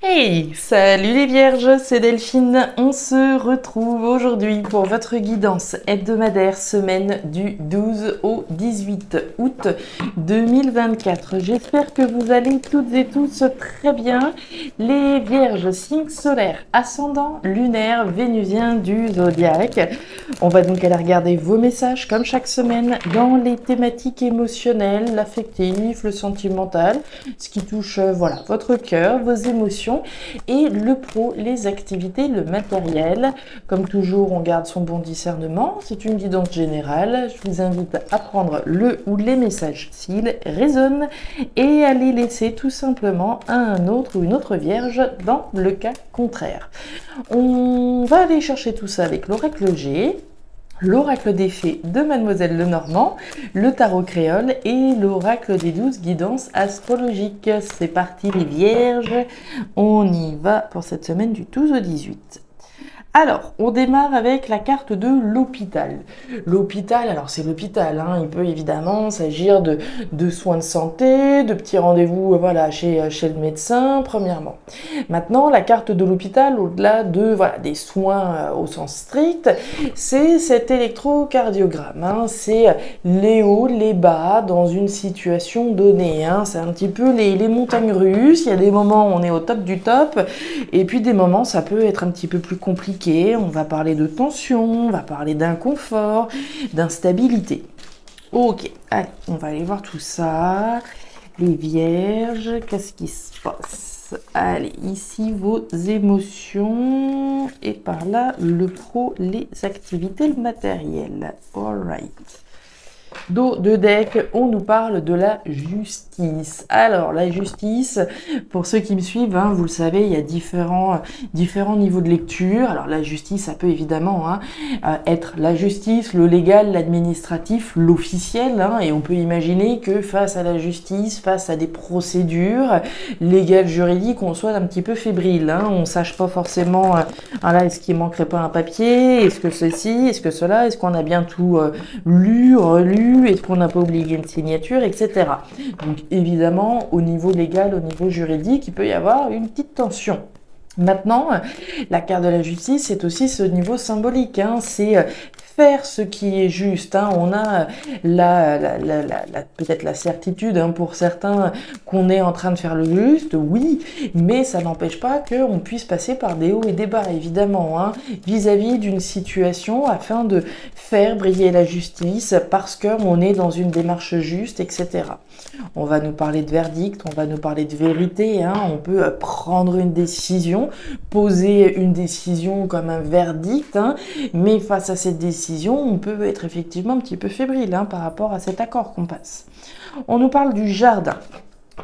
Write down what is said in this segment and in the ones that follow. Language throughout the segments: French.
Hey, salut les vierges, c'est Delphine. On se retrouve aujourd'hui pour votre guidance hebdomadaire semaine du 12 au 18 août 2024. J'espère que vous allez toutes et tous très bien. Les vierges, signe solaire, ascendant, lunaire, vénusien du zodiaque. On va donc aller regarder vos messages comme chaque semaine dans les thématiques émotionnelles, l'affectif, le sentimental, ce qui touche votre cœur, vos émotions. Et le pro, les activités, le matériel. Comme toujours, on garde son bon discernement. C'est une guidance générale. Je vous invite à prendre le ou les messages s'ils résonnent et à les laisser tout simplement à un autre ou une autre vierge dans le cas contraire. On va aller chercher tout ça avec l'oracle G, l'oracle des fées de Mademoiselle Lenormand, le tarot créole et l'oracle des 12 guidances astrologiques. C'est parti les vierges, on y va pour cette semaine du 12 au 18. Alors, on démarre avec la carte de l'hôpital. L'hôpital, alors c'est l'hôpital, hein, il peut évidemment s'agir de soins de santé, de petits rendez-vous chez le médecin, premièrement. Maintenant, la carte de l'hôpital, au-delà des soins au sens strict, c'est cet électrocardiogramme. Hein, c'est les hauts, les bas dans une situation donnée. Hein, c'est un petit peu les montagnes russes. Il y a des moments où on est au top du top, et puis des moments ça peut être un petit peu plus compliqué. On va parler de tension, on va parler d'inconfort, d'instabilité. Ok, allez, on va aller voir tout ça. Les vierges, qu'est-ce qui se passe? Allez, ici vos émotions et par là le pro, les activités, le matériel. Alright. Dos de deck, on nous parle de la justice. Alors, la justice, pour ceux qui me suivent, hein, vous le savez, il y a différents niveaux de lecture. Alors, la justice, ça peut évidemment être la justice, le légal, l'administratif, l'officiel. Hein, et on peut imaginer que face à la justice, face à des procédures légales, juridiques, on soit un petit peu fébrile. Hein, on ne sache pas forcément, est-ce qu'il manquerait pas un papier? Est-ce que ceci? Est-ce que cela? Est-ce qu'on a bien tout lu, relu? Est-ce qu'on n'a pas oublié une signature, etc. Donc évidemment, au niveau légal, au niveau juridique, il peut y avoir une petite tension. Maintenant, la carte de la justice, c'est aussi ce niveau symbolique. Hein, c'est faire ce qui est juste. Hein. On a peut-être la certitude pour certains qu'on est en train de faire le juste, oui, mais ça n'empêche pas qu'on puisse passer par des hauts et des bas, évidemment, hein, vis-à-vis d'une situation afin de faire briller la justice parce qu'on est dans une démarche juste, etc. On va nous parler de verdict, on va nous parler de vérité, hein. On peut prendre une décision, poser une décision comme un verdict, hein, mais face à cette décision, on peut être effectivement un petit peu fébrile par rapport à cet accord qu'on passe. On nous parle du jardin.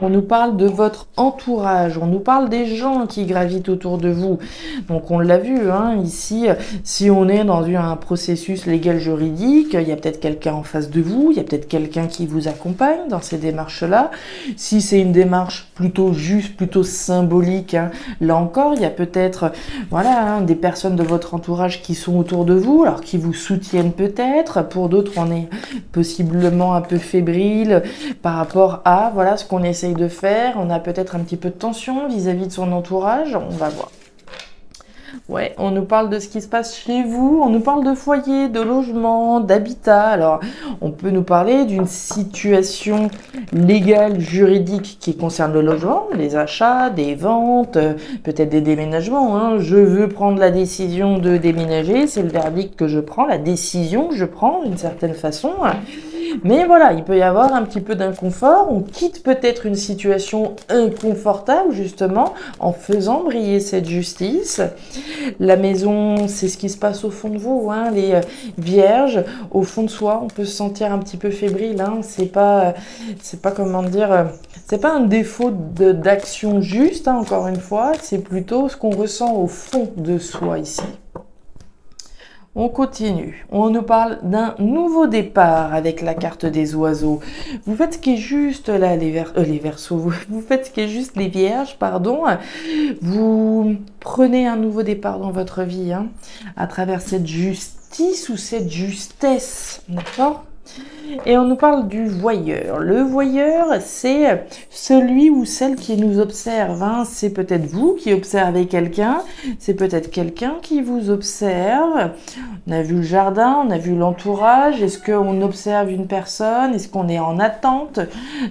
On nous parle de votre entourage, on nous parle des gens qui gravitent autour de vous. Donc on l'a vu, ici, si on est dans un processus légal juridique, il y a peut-être quelqu'un en face de vous, il y a peut-être quelqu'un qui vous accompagne dans ces démarches-là. Si c'est une démarche plutôt juste, plutôt symbolique, là encore, il y a peut-être des personnes de votre entourage qui sont autour de vous, alors qui vous soutiennent peut-être. Pour d'autres, on est possiblement un peu fébrile par rapport à ce qu'on essaie de faire. On a peut-être un petit peu de tension vis-à-vis de son entourage, on va voir. Ouais, on nous parle de ce qui se passe chez vous, on nous parle de foyer, de logement, d'habitat. Alors, on peut nous parler d'une situation légale, juridique qui concerne le logement, les achats, des ventes, peut-être des déménagements. Hein. Je veux prendre la décision de déménager, c'est le verdict que je prends, la décision que je prends d'une certaine façon. Mais voilà, il peut y avoir un petit peu d'inconfort. On quitte peut-être une situation inconfortable, justement, en faisant briller cette justice. La maison, c'est ce qui se passe au fond de vous, les vierges. Au fond de soi, on peut se sentir un petit peu fébrile. C'est pas comment dire, c'est pas un défaut d'action juste, encore une fois. C'est plutôt ce qu'on ressent au fond de soi ici. On continue. On nous parle d'un nouveau départ avec la carte des oiseaux. Vous faites ce qui est juste là, les Verseaux. Vous faites ce qui est juste, les Vierges, pardon. Vous prenez un nouveau départ dans votre vie à travers cette justice ou cette justesse, d'accord ? Et on nous parle du voyeur. Le voyeur, c'est celui ou celle qui nous observe. Hein. C'est peut-être vous qui observez quelqu'un, c'est peut-être quelqu'un qui vous observe. On a vu le jardin, on a vu l'entourage. Est-ce qu'on observe une personne? Est-ce qu'on est en attente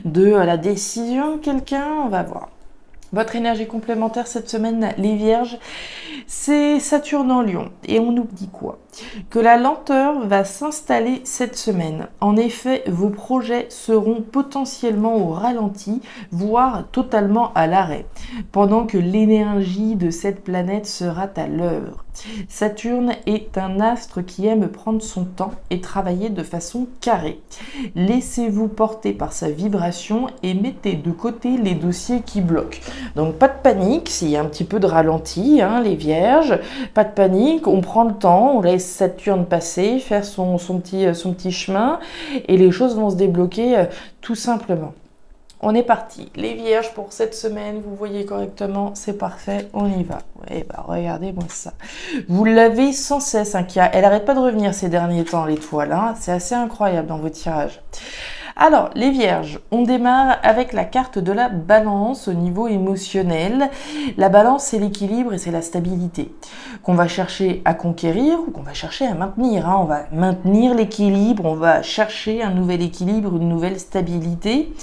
de la décision de quelqu'un? On va voir. Votre énergie complémentaire cette semaine, les Vierges, c'est Saturne en Lion. Et on nous dit quoi? Que la lenteur va s'installer cette semaine. En effet, vos projets seront potentiellement au ralenti, voire totalement à l'arrêt, pendant que l'énergie de cette planète sera à l'œuvre. Saturne est un astre qui aime prendre son temps et travailler de façon carrée. Laissez-vous porter par sa vibration et mettez de côté les dossiers qui bloquent. Donc pas de panique, s'il y a un petit peu de ralenti, hein, les Vierges, pas de panique, on prend le temps, on laisse Saturne passer, faire son petit chemin et les choses vont se débloquer tout simplement. On est parti. Les Vierges pour cette semaine, vous voyez correctement, c'est parfait, on y va. Ouais, bah regardez-moi ça. Vous l'avez sans cesse, hein, elle n'arrête pas de revenir ces derniers temps, l'étoile. Hein, c'est assez incroyable dans vos tirages. Alors, les Vierges, on démarre avec la carte de la balance au niveau émotionnel. La balance, c'est l'équilibre et c'est la stabilité qu'on va chercher à conquérir ou qu'on va chercher à maintenir. Hein. On va maintenir l'équilibre, on va chercher un nouvel équilibre, une nouvelle stabilité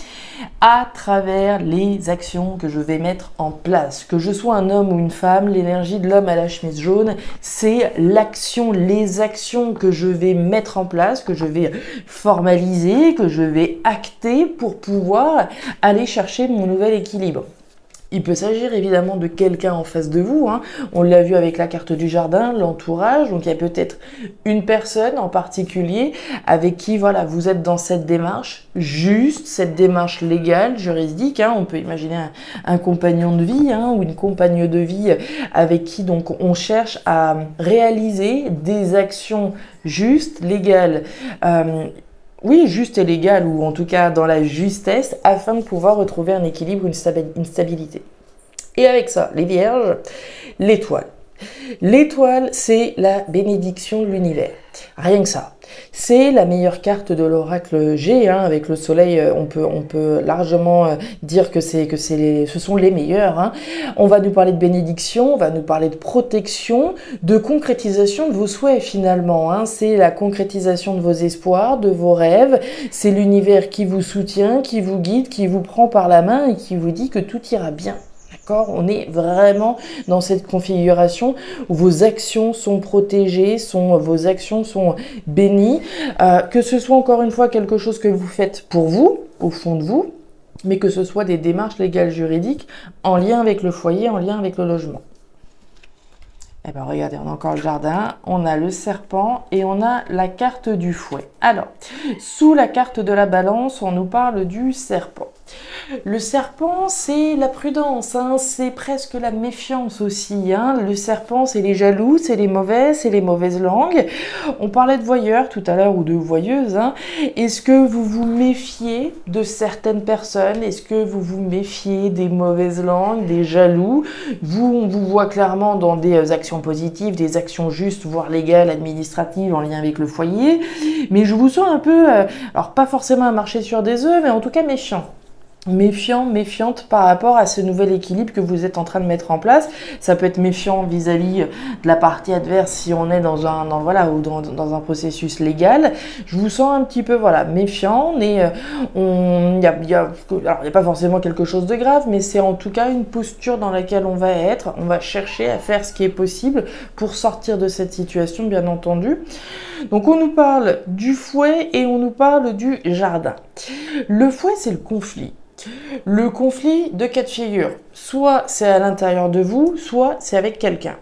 à travers les actions que je vais mettre en place. Que je sois un homme ou une femme, l'énergie de l'homme à la chemise jaune, c'est l'action, les actions que je vais mettre en place, que je vais formaliser, que je vais acter pour pouvoir aller chercher mon nouvel équilibre. Il peut s'agir évidemment de quelqu'un en face de vous, hein. On l'a vu avec la carte du jardin, l'entourage, donc il y a peut-être une personne en particulier avec qui voilà, vous êtes dans cette démarche, juste cette démarche légale, juridique, hein. On peut imaginer un compagnon de vie hein, ou une compagne de vie avec qui donc on cherche à réaliser des actions justes, légales, oui, juste et légal, ou en tout cas dans la justesse, afin de pouvoir retrouver un équilibre, une stabilité. Et avec ça, les Vierges, l'étoile. L'étoile, c'est la bénédiction de l'univers. Rien que ça. C'est la meilleure carte de l'oracle G, hein, avec le soleil, on peut largement dire que ce sont les meilleurs. Hein. On va nous parler de bénédiction, on va nous parler de protection, de concrétisation de vos souhaits finalement. Hein. C'est la concrétisation de vos espoirs, de vos rêves. C'est l'univers qui vous soutient, qui vous guide, qui vous prend par la main et qui vous dit que tout ira bien. On est vraiment dans cette configuration où vos actions sont protégées, vos actions sont bénies, que ce soit encore une fois quelque chose que vous faites pour vous, au fond de vous, mais que ce soit des démarches légales juridiques en lien avec le foyer, en lien avec le logement. Eh bien, regardez, on a encore le jardin, on a le serpent et on a la carte du fouet. Alors, sous la carte de la balance, on nous parle du serpent. Le serpent, c'est la prudence, hein, c'est presque la méfiance aussi. Hein. Le serpent, c'est les jaloux, c'est les mauvais, c'est les mauvaises langues. On parlait de voyeurs tout à l'heure ou de voyeuses. Hein. Est-ce que vous vous méfiez de certaines personnes? Est-ce que vous vous méfiez des mauvaises langues, des jaloux? On vous voit clairement dans des actions positives, des actions justes, voire légales, administratives en lien avec le foyer. Mais je vous sens un peu, alors pas forcément à marcher sur des œufs, mais en tout cas méfiant. Méfiante par rapport à ce nouvel équilibre que vous êtes en train de mettre en place. Ça peut être méfiant vis-à-vis de la partie adverse si on est dans un processus légal. Je vous sens un petit peu méfiant, mais il y a pas forcément quelque chose de grave, mais c'est en tout cas une posture dans laquelle on va être. On va chercher à faire ce qui est possible pour sortir de cette situation, bien entendu. Donc on nous parle du fouet et on nous parle du jardin. Le fouet, c'est le conflit. Le conflit de cas de figure, soit c'est à l'intérieur de vous, soit c'est avec quelqu'un.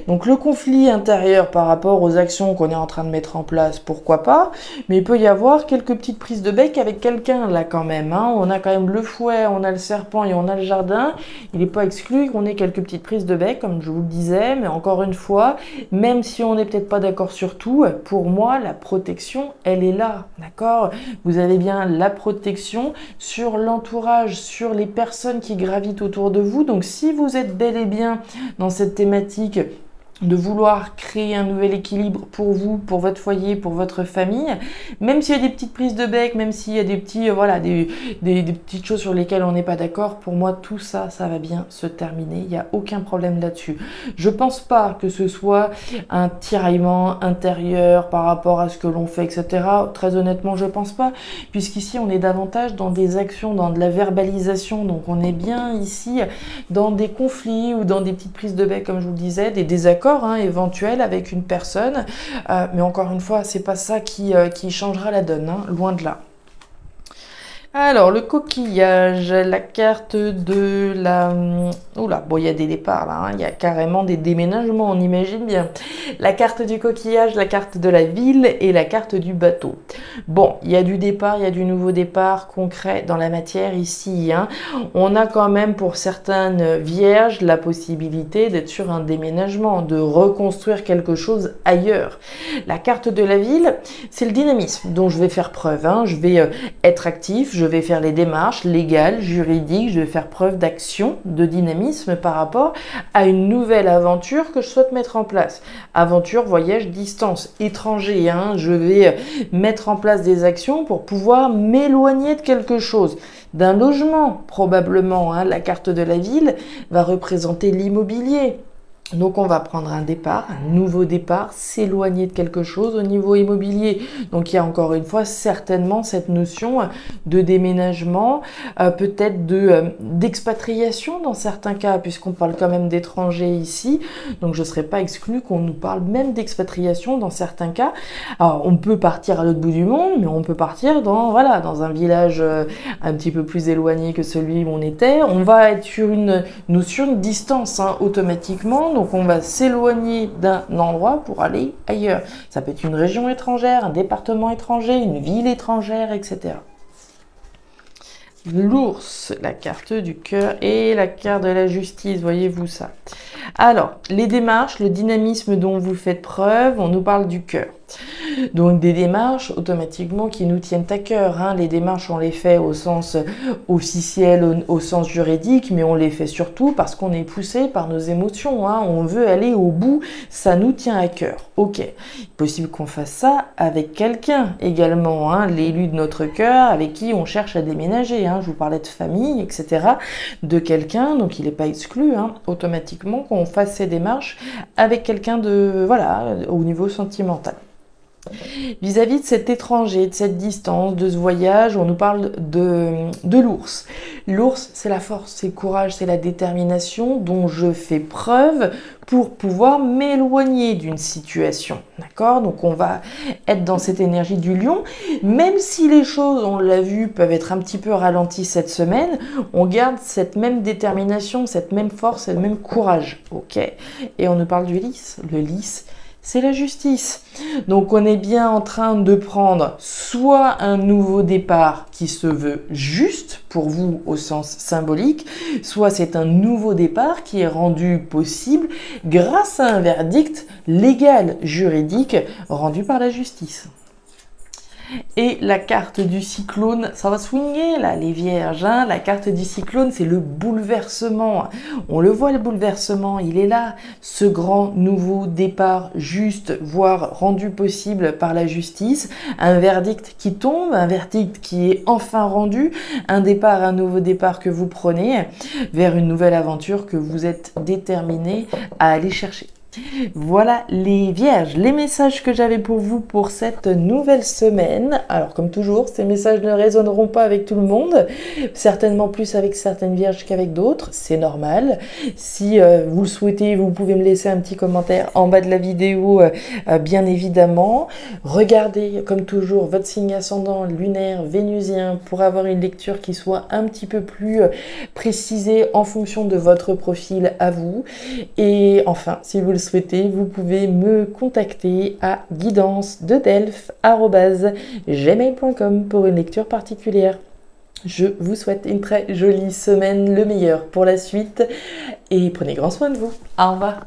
Donc le conflit intérieur par rapport aux actions qu'on est en train de mettre en place, pourquoi pas, mais il peut y avoir quelques petites prises de bec avec quelqu'un là quand même. Hein. On a quand même le fouet, on a le serpent et on a le jardin. Il n'est pas exclu qu'on ait quelques petites prises de bec, comme je vous le disais, mais encore une fois, même si on n'est peut-être pas d'accord sur tout, pour moi, la protection, elle est là, d'accord? Vous avez bien la protection sur l'entourage, sur les personnes qui gravitent autour de vous. Donc si vous êtes bel et bien dans cette thématique de vouloir créer un nouvel équilibre pour vous, pour votre foyer, pour votre famille, même s'il y a des petites prises de bec, même s'il y a des petits, voilà, des petites choses sur lesquelles on n'est pas d'accord, pour moi, tout ça, ça va bien se terminer. Il n'y a aucun problème là-dessus. Je pense pas que ce soit un tiraillement intérieur par rapport à ce que l'on fait, etc. Très honnêtement, je pense pas, puisqu'ici, on est davantage dans des actions, dans de la verbalisation, donc on est bien ici dans des conflits ou dans des petites prises de bec, comme je vous le disais, des désaccords éventuel avec une personne, mais encore une fois, c'est pas ça qui changera la donne, hein, loin de là. Alors, le coquillage, la carte de la... Oula, bon, il y a des départs là, hein, il y a carrément des déménagements, on imagine bien. La carte du coquillage, la carte de la ville et la carte du bateau. Bon, il y a du départ, il y a du nouveau départ concret dans la matière ici. Hein. On a quand même pour certaines vierges la possibilité d'être sur un déménagement, de reconstruire quelque chose ailleurs. La carte de la ville, c'est le dynamisme dont je vais faire preuve. Hein. Je vais être actif, je vais faire les démarches légales, juridiques, je vais faire preuve d'action, de dynamisme par rapport à une nouvelle aventure que je souhaite mettre en place. Aventure, voyage, distance, étranger, hein, je vais mettre en place des actions pour pouvoir m'éloigner de quelque chose. D'un logement, probablement, hein, la carte de la ville va représenter l'immobilier. Donc on va prendre un départ, un nouveau départ, s'éloigner de quelque chose au niveau immobilier. Donc il y a encore une fois certainement cette notion de déménagement, peut-être d'expatriation dans certains cas, puisqu'on parle quand même d'étrangers ici. Donc je ne serais pas exclu qu'on nous parle même d'expatriation dans certains cas. Alors on peut partir à l'autre bout du monde, mais on peut partir dans, voilà, dans un village un petit peu plus éloigné que celui où on était. On va être sur une notion de distance, hein, automatiquement. Donc on va s'éloigner d'un endroit pour aller ailleurs. Ça peut être une région étrangère, un département étranger, une ville étrangère, etc. L'ours, la carte du cœur et la carte de la justice, voyez-vous ça. Alors, les démarches, le dynamisme dont vous faites preuve, on nous parle du cœur. Donc des démarches automatiquement qui nous tiennent à cœur. Hein. Les démarches, on les fait au sens officiel, au sens juridique, mais on les fait surtout parce qu'on est poussé par nos émotions. Hein. On veut aller au bout, ça nous tient à cœur. Ok, il est possible qu'on fasse ça avec quelqu'un également, hein, l'élu de notre cœur avec qui on cherche à déménager. Hein. Je vous parlais de famille, etc. De quelqu'un, donc il n'est pas exclu, hein, automatiquement qu'on fasse ces démarches avec quelqu'un de, voilà, au niveau sentimental. Vis-à-vis de cet étranger, de cette distance, de ce voyage, on nous parle de l'ours. L'ours, c'est la force, c'est le courage, c'est la détermination dont je fais preuve pour pouvoir m'éloigner d'une situation. D'accord? Donc on va être dans cette énergie du lion. Même si les choses, on l'a vu, peuvent être un petit peu ralenties cette semaine, on garde cette même détermination, cette même force, ce même courage. Ok? Et on nous parle du lys. Le lys, c'est la justice. Donc on est bien en train de prendre soit un nouveau départ qui se veut juste pour vous au sens symbolique, soit c'est un nouveau départ qui est rendu possible grâce à un verdict légal, juridique, rendu par la justice. Et la carte du cyclone, ça va swinguer là les vierges, hein. La carte du cyclone, c'est le bouleversement. On le voit, le bouleversement, il est là. Ce grand nouveau départ juste, voire rendu possible par la justice. Un verdict qui tombe, un verdict qui est enfin rendu. Un départ, un nouveau départ que vous prenez vers une nouvelle aventure que vous êtes déterminé à aller chercher. Voilà les vierges, les messages que j'avais pour vous pour cette nouvelle semaine. Alors comme toujours, ces messages ne résonneront pas avec tout le monde, certainement plus avec certaines vierges qu'avec d'autres, c'est normal. Si vous le souhaitez, vous pouvez me laisser un petit commentaire en bas de la vidéo, bien évidemment. Regardez comme toujours votre signe ascendant lunaire vénusien pour avoir une lecture qui soit un petit peu plus précisée en fonction de votre profil à vous. Et enfin, si vous le souhaitez, vous pouvez me contacter à guidance-de-delphes@gmail.com pour une lecture particulière. Je vous souhaite une très jolie semaine, le meilleur pour la suite et prenez grand soin de vous. Au revoir.